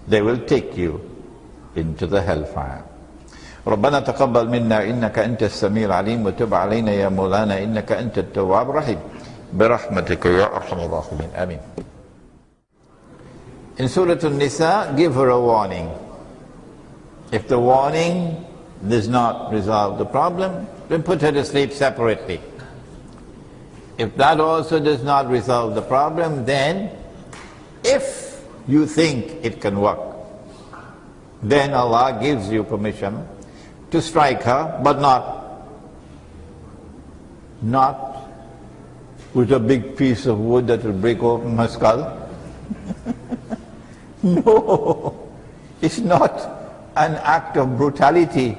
they will take you into the hellfire. ربنا تقبل منا إنك أنت السميع العليم وتب علينا يا مولانا إنك أنت التواب الرحيم برحمتك يا أرحم الراحمين آمين. In Surah An-Nisa, give her a warning. If the warning does not resolve the problem, then put her to sleep separately. If that also does not resolve the problem, then if you think it can work, then Allah gives you permission to strike her, but not with a big piece of wood that will break open her skull. No, it's not an act of brutality.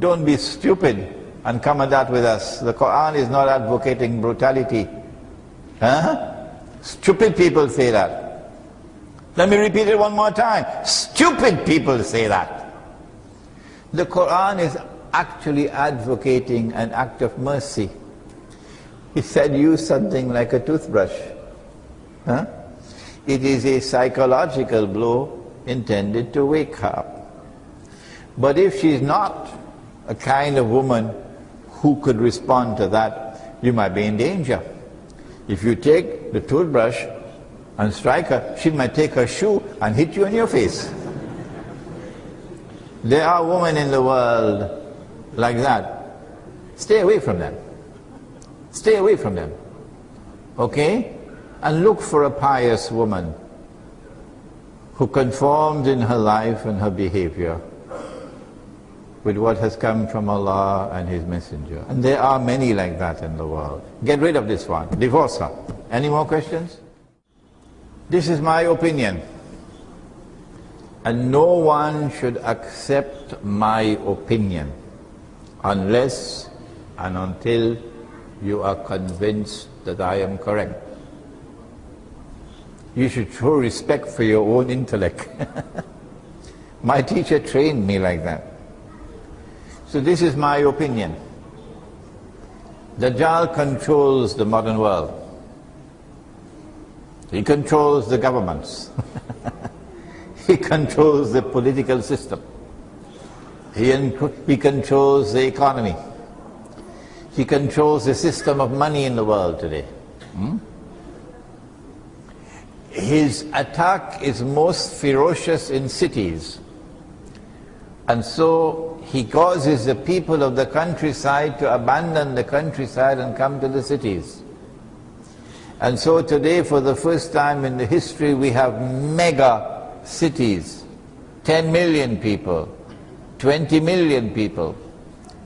Don't be stupid and come at that with us. The Quran is not advocating brutality. Stupid people say that. Let me repeat it one more time. Stupid people say that. The Quran is actually advocating an act of mercy. He said use something like a toothbrush. It is a psychological blow intended to wake her up. But if she's not a kind of woman who could respond to that, you might be in danger. If you take the toothbrush and strike her, she might take her shoe and hit you in your face. There are women in the world like that. Stay away from them. Stay away from them. Okay? And look for a pious woman who conforms in her life and her behavior with what has come from Allah and His Messenger. And there are many like that in the world. Get rid of this one. Divorce her. Any more questions? This is my opinion. And no one should accept my opinion unless and until you are convinced that I am correct. You should show respect for your own intellect. My teacher trained me like that. So this is my opinion. Dajjal controls the modern world. He controls the governments. He controls the political system. He controls the economy. He controls the system of money in the world today. His attack is most ferocious in cities. And so he causes the people of the countryside to abandon the countryside and come to the cities. And so today, for the first time in the history, we have mega cities. 10 million people, 20 million people.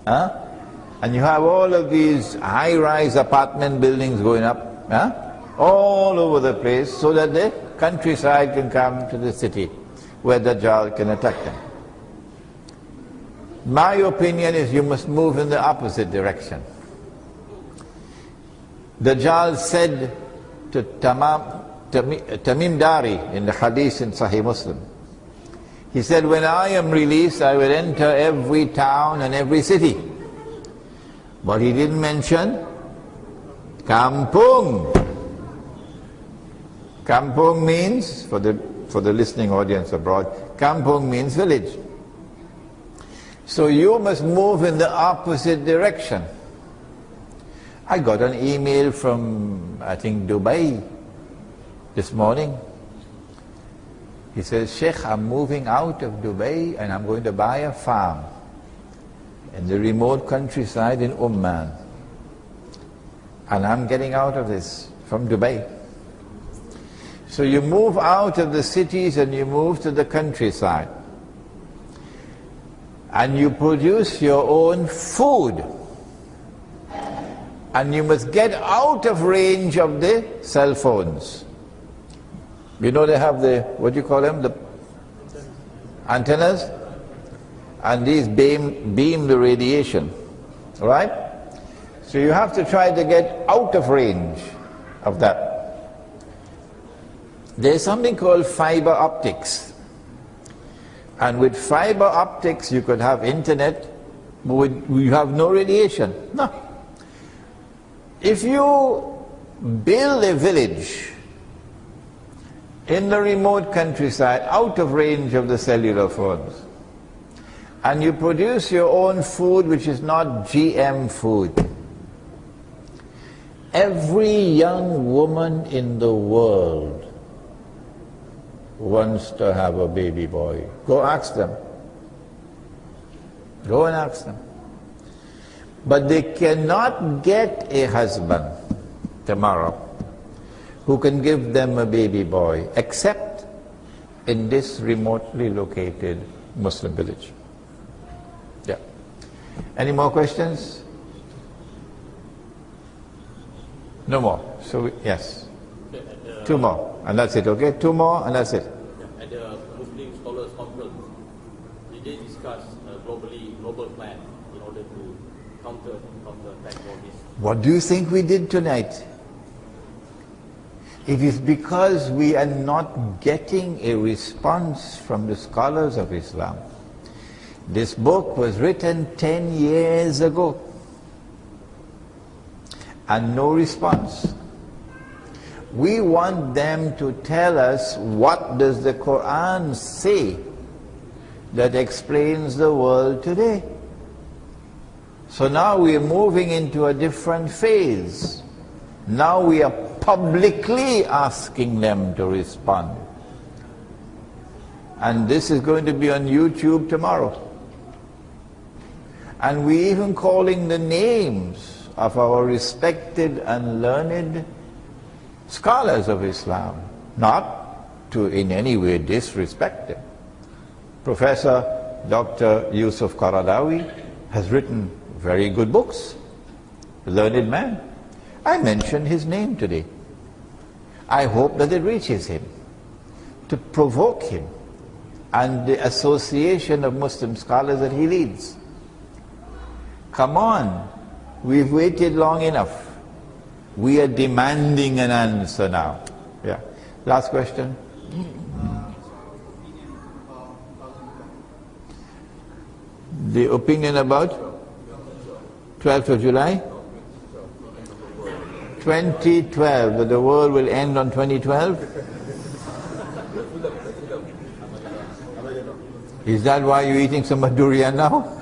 And you have all of these high-rise apartment buildings going up, all over the place, so that the countryside can come to the city, where Dajjal can attack them. My opinion is you must move in the opposite direction. Dajjal said to Tamim Dari in the hadith in Sahih Muslim, he said, when I am released, I will enter every town and every city. But he didn't mention Kampung. Kampung means, for the listening audience abroad, Kampung means village. So you must move in the opposite direction. I got an email from, I think, Dubai this morning. He says, Sheikh, I'm moving out of Dubai and I'm going to buy a farm in the remote countryside in Oman. And I'm getting out of this from Dubai. So you move out of the cities and you move to the countryside. And you produce your own food. And you must get out of range of the cell phones. You know they have the, what do you call them? The antennas? And these beam the radiation. Right? So you have to try to get out of range of that. There's something called fiber optics. And with fiber optics you could have internet, but you have no radiation. No. If you build a village in the remote countryside, out of range of the cellular phones, and you produce your own food which is not GM food, every young woman in the world wants to have a baby boy. Go ask them. Go and ask them. But they cannot get a husband tomorrow who can give them a baby boy, except in this remotely located Muslim village. Yeah. Any more questions? No more. So, yes. Two more, and that's it, okay? Two more, and that's it. At the Muslim Scholars Conference, did they discuss a global plan in order to counterattack all this? What do you think we did tonight? It is because we are not getting a response from the scholars of Islam. This book was written 10 years ago, and no response. We want them to tell us, what does the Quran say that explains the world today? So now we are moving into a different phase. Now we are publicly asking them to respond. And this is going to be on YouTube tomorrow. And we even calling the names of our respected and learned scholars of Islam, not to in any way disrespect them. Professor Dr. Yusuf Qaradawi has written very good books, learned man. I mentioned his name today. I hope that it reaches him, to provoke him and the association of Muslim scholars that he leads. Come on, we've waited long enough. We are demanding an answer now. Yeah. Last question. The opinion about 12th of July? 2012, that the world will end on 2012? Is that why you're eating so much durian now?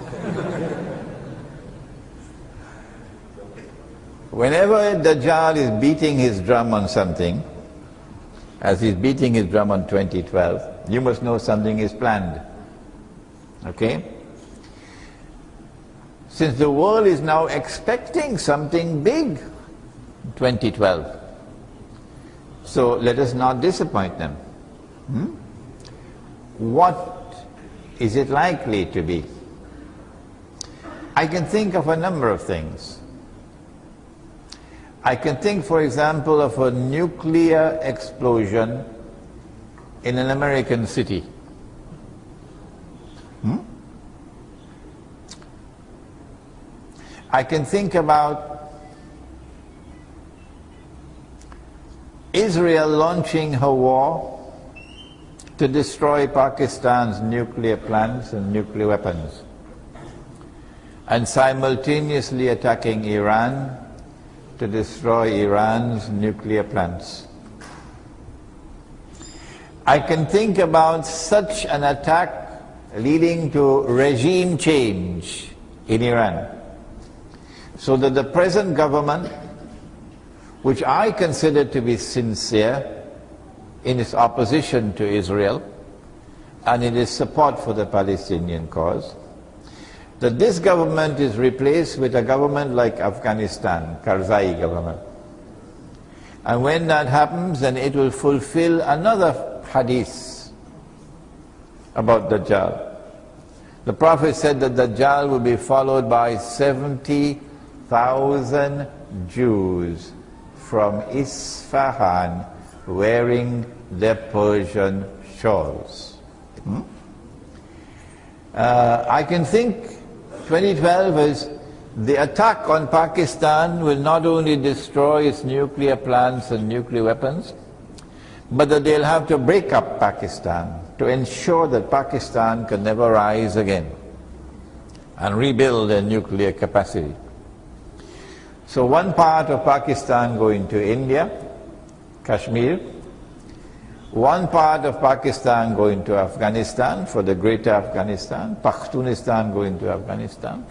Whenever Dajjal is beating his drum on something, as he's beating his drum on 2012, you must know something is planned. Okay? Since the world is now expecting something big, 2012. So let us not disappoint them. What is it likely to be? I can think of a number of things. I can think, for example, of a nuclear explosion in an American city. I can think about Israel launching her war to destroy Pakistan's nuclear plants and nuclear weapons, and simultaneously attacking Iran to destroy Iran's nuclear plants. I can think about such an attack leading to regime change in Iran, so that the present government, which I consider to be sincere in its opposition to Israel and in its support for the Palestinian cause, that this government is replaced with a government like Afghanistan, Karzai government. And when that happens, then it will fulfill another hadith about Dajjal. The Prophet said that Dajjal will be followed by 70,000 Jews from Isfahan wearing their Persian shawls. I can think 2012 is the attack on Pakistan will not only destroy its nuclear plants and nuclear weapons, but that they'll have to break up Pakistan to ensure that Pakistan can never rise again and rebuild their nuclear capacity. So one part of Pakistan going to India, Kashmir, One part of Pakistan going to Afghanistan for the greater Afghanistan, Pakhtunistan going to Afghanistan,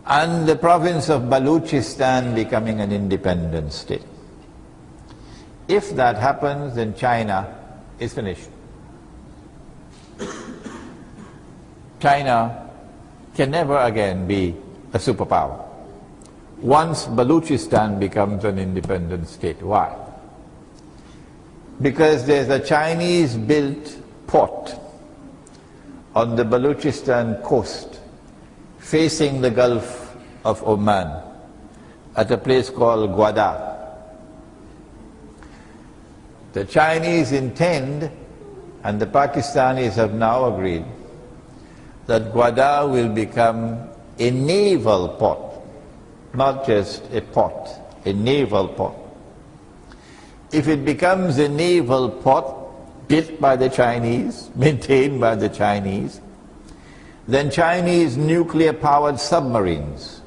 and the province of Baluchistan becoming an independent state. If that happens, then China is finished. China can never again be a superpower once Baluchistan becomes an independent state. Why? Because there's a Chinese-built port on the Baluchistan coast facing the Gulf of Oman at a place called Gwadar. The Chinese intend, and the Pakistanis have now agreed, that Gwadar will become a naval port, not just a port, a naval port. If it becomes a naval port built by the Chinese, maintained by the Chinese, then Chinese nuclear-powered submarines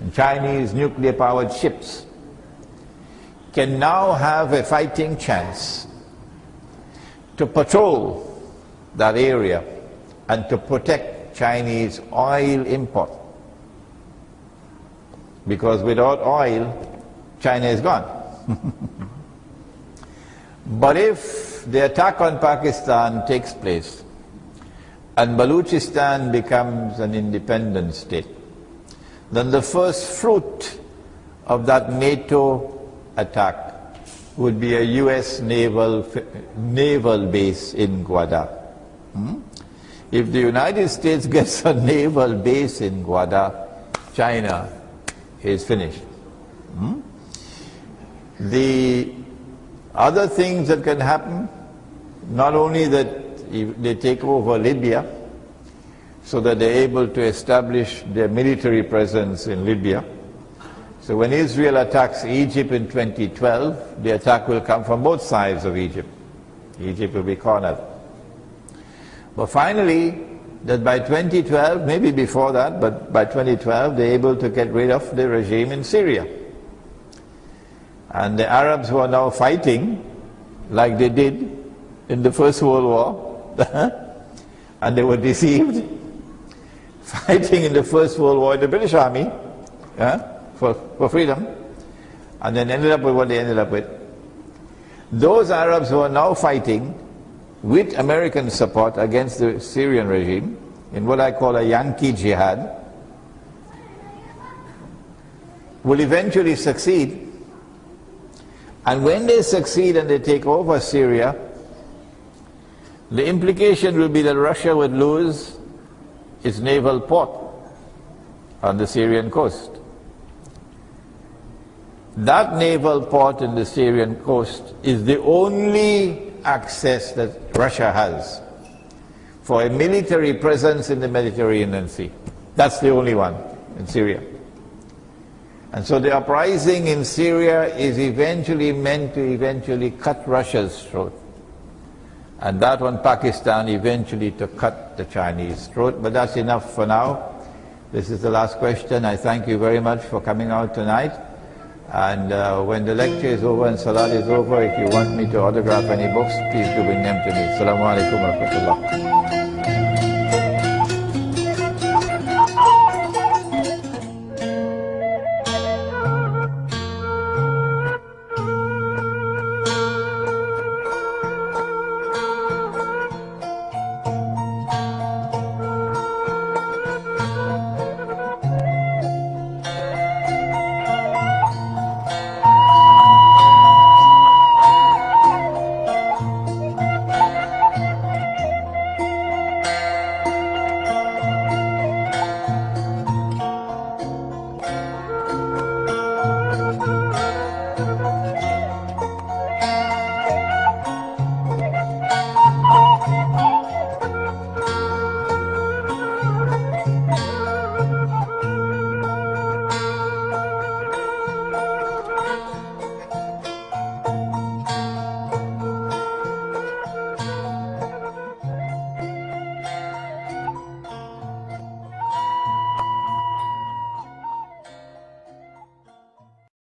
and Chinese nuclear-powered ships can now have a fighting chance to patrol that area and to protect Chinese oil import. Because without oil, China is gone. But if the attack on Pakistan takes place and Baluchistan becomes an independent state, then the first fruit of that NATO attack would be a US naval base in Gwadar. If the United States gets a naval base in Gwadar, China is finished. The other things that can happen, not only that they take over Libya, so that they're able to establish their military presence in Libya. So when Israel attacks Egypt in 2012, the attack will come from both sides of Egypt. Egypt will be cornered. But finally, that by 2012, maybe before that, but by 2012, they're able to get rid of the regime in Syria. And the Arabs who are now fighting, like they did in the First World War, and they were deceived, fighting in the First World War in the British Army for freedom, and then ended up with what they ended up with. Those Arabs who are now fighting with American support against the Syrian regime in what I call a Yankee jihad will eventually succeed. And when they succeed and they take over Syria, the implication will be that Russia would lose its naval port on the Syrian coast. That naval port in the Syrian coast is the only access that Russia has for a military presence in the Mediterranean Sea. That's the only one in Syria. And so the uprising in Syria is eventually meant to cut Russia's throat. And that one, Pakistan, eventually to cut the Chinese throat. But that's enough for now. This is the last question. I thank you very much for coming out tonight. And when the lecture is over and Salat is over, if you want me to autograph any books, please do bring them to me. Assalamu alaikum wa rahmatullah.